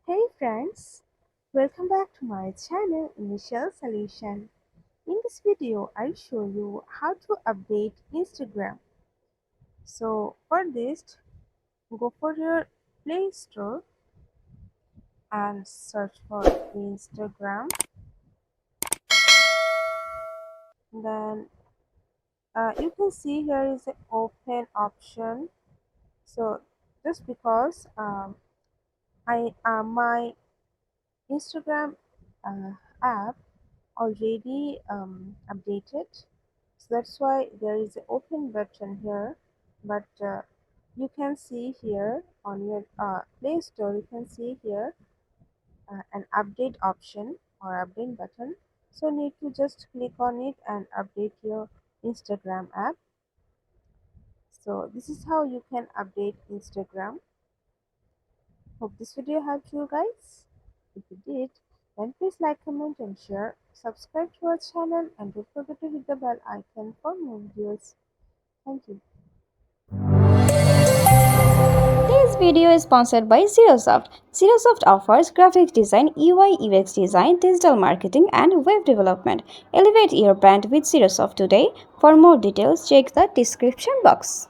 Hey friends, welcome back to my channel Initial Solution. In this video, I'll show you how to update Instagram. So for this, go for your Play Store and search for Instagram. Then you can see here is an open option. So just because I my Instagram app already updated, so that's why there is an open button here. But you can see here on your Play Store, you can see here an update option or update button. So need to just click on it and update your Instagram app. So this is how you can update Instagram. Hope this video helped you guys. If it did, then please like, comment and share. Subscribe to our channel and don't forget to hit the bell icon for more videos. Thank you. This video is sponsored by Zerosoft. Zerosoft offers graphic design, UI UX design, digital marketing, and web development. Elevate your brand with Zerosoft today. For more details, check the description box.